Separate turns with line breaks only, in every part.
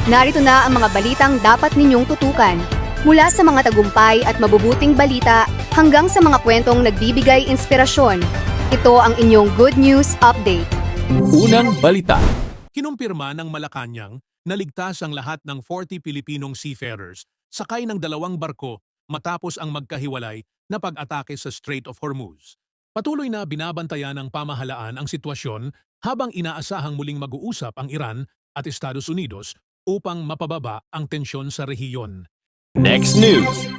Narito na ang mga balitang dapat ninyong tutukan. Mula sa mga tagumpay at mabubuting balita hanggang sa mga kwentong nagbibigay inspirasyon. Ito ang inyong Good News Update.
Unang balita.
Kinumpirma ng Malacanang na ligtas ang lahat ng 40 Pilipinong seafarers sakay ng 2 barko matapos ang magkahiwalay na pag-atake sa Strait of Hormuz. Patuloy na binabantayan ng pamahalaan ang sitwasyon habang inaasahang muling mag-uusap ang Iran at Estados Unidos upang mapababa ang tensyon sa rehiyon.
Next news.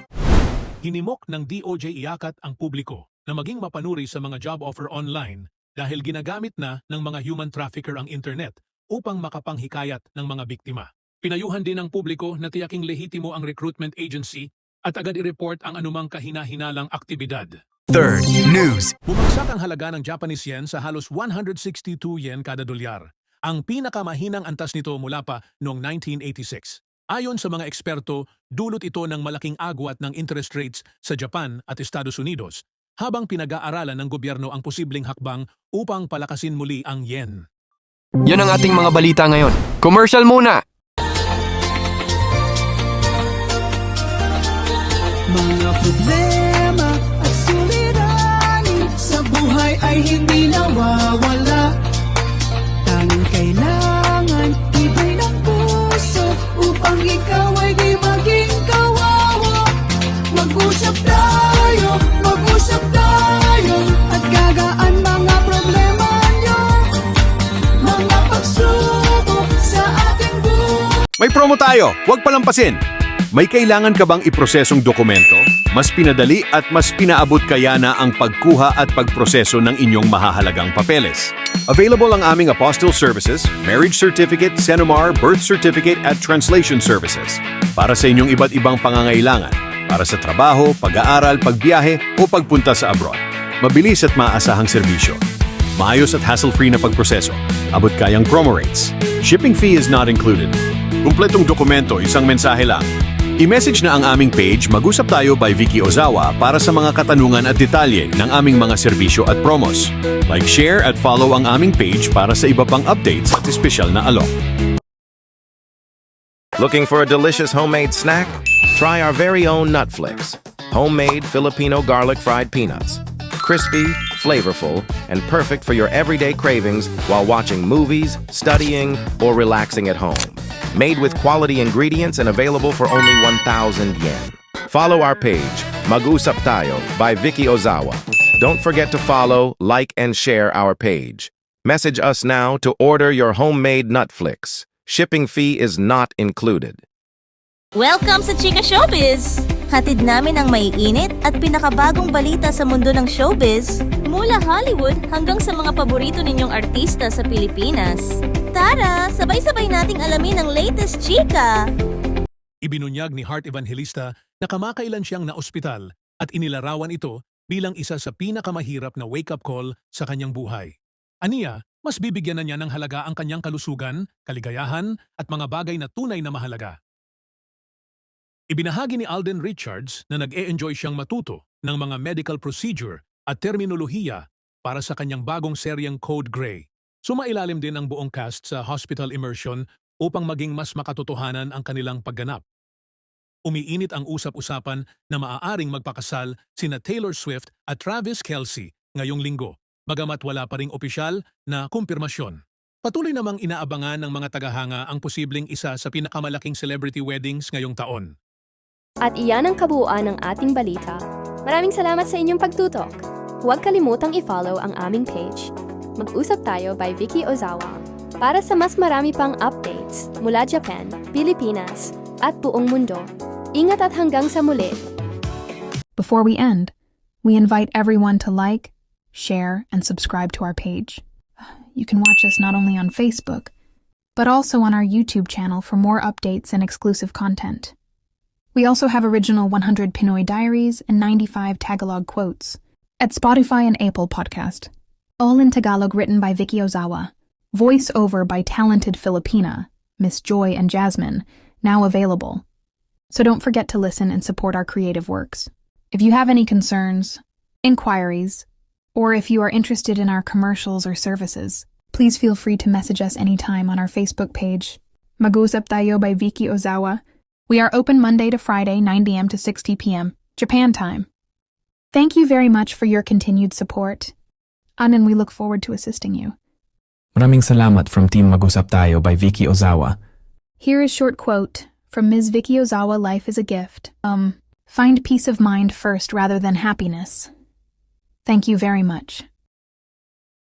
Hinimok ng DOJ iyakat ang publiko na maging mapanuri sa mga job offer online dahil ginagamit na ng mga human trafficker ang internet upang makapanghikayat ng mga biktima. Pinayuhan din ng publiko na tiyaking lehitimo ang recruitment agency at agad i-report ang anumang kahina-hinalang aktibidad.
Third news.
Bumagsak ang halaga ng Japanese yen sa halos 162 yen kada dolyar. Ang pinakamahinang antas nito mula pa noong 1986. Ayon sa mga eksperto, dulot ito ng malaking agwat ng interest rates sa Japan at Estados Unidos, habang pinag-aaralan ng gobyerno ang posibleng hakbang upang palakasin muli ang yen.
Yan ang ating mga balita ngayon. Commercial muna!
Mga problema at suliranin sa buhay ay hindi nawawala. Tanging kailangan ibay ng puso upang ikaw ay di maging kawawa. Mag-usap tayo at gagaan mga problema nyo. Mga pagsubok sa ating buhay.
May promo tayo, huwag palampasin! May kailangan ka bang iprosesong dokumento? Mas pinadali at mas pinaabot kaya na ang pagkuha at pagproseso ng inyong mahahalagang papeles. Available ang aming apostille services, marriage certificate, Senomar, birth certificate at translation services para sa inyong iba't ibang pangangailangan, para sa trabaho, pag-aaral, pagbiyahe o pagpunta sa abroad. Mabilis at maasahang serbisyo. Maayos at hassle-free na pagproseso. Abot kayang promo rates. Shipping fee is not included. Kumpletong dokumento, isang mensahe lang. I-message na ang aming page Mag-usap Tayo by Vicky Ozawa para sa mga katanungan at detalye ng aming mga serbisyo at promos. Like, share at follow ang aming page para sa iba pang updates at espesyal na alok.
Looking for a delicious homemade snack? Try our very own Nutflix. Homemade Filipino garlic fried peanuts. Crispy, flavorful, and perfect for your everyday cravings while watching movies, studying, or relaxing at home. Made with quality ingredients and available for only 1,000 yen. Follow our page, Mag-usap Tayo by Vicky Ozawa. Don't forget to follow, like, and share our page. Message us now to order your homemade Nutflix. Shipping fee is not included.
Welcome sa Chika Showbiz! Hatid namin ang maiinit at pinakabagong balita sa mundo ng showbiz, mula Hollywood hanggang sa mga paborito ninyong artista sa Pilipinas. Tara, sabay-sabay nating alamin ang latest chika!
Ibinunyag ni Heart Evangelista na kamakailan siyang naospital at inilarawan ito bilang isa sa pinakamahirap na wake-up call sa kanyang buhay. Aniya, mas bibigyan na niya ng halaga ang kanyang kalusugan, kaligayahan at mga bagay na tunay na mahalaga. Ibinahagi ni Alden Richards na nag-e-enjoy siyang matuto ng mga medical procedure at terminolohiya para sa kanyang bagong seryeng Code Grey. Sumailalim din ang buong cast sa hospital immersion upang maging mas makatotohanan ang kanilang pagganap. Umiinit ang usap-usapan na maaaring magpakasal sina Taylor Swift at Travis Kelce ngayong linggo, bagamat wala pa ring opisyal na kumpirmasyon. Patuloy namang inaabangan ng mga tagahanga ang posibleng isa sa pinakamalaking celebrity weddings ngayong taon.
At iyan ang kabuuan ng ating balita. Maraming salamat sa inyong pagtutok. Huwag kalimutang i-follow ang aming page. Mag-usap Tayo by Vicky Ozawa para sa mas marami pang updates mula Japan, Pilipinas, at buong mundo. Ingat at hanggang sa muli.
Before we end, we invite everyone to like, share, and subscribe to our page. You can watch us not only on Facebook, but also on our YouTube channel for more updates and exclusive content. We also have original 100 Pinoy diaries and 95 Tagalog quotes at Spotify and Apple Podcast. All in Tagalog, written by Vicky Ozawa. Voice over by talented Filipina, Miss Joy and Jasmine, now available. So don't forget to listen and support our creative works. If you have any concerns, inquiries, or if you are interested in our commercials or services, Please feel free to message us anytime on our Facebook page, Mag-usap Tayo by Vicky Ozawa. We are open Monday to Friday, 9 a.m. to 6 p.m., Japan time. Thank you very much for your continued support. And we look forward to assisting you.
Maraming salamat from Team Mag-usap Tayo by Vicky Ozawa.
Here is short quote from Ms. Vicky Ozawa, Life is a gift. Find peace of mind first rather than happiness. Thank you very much.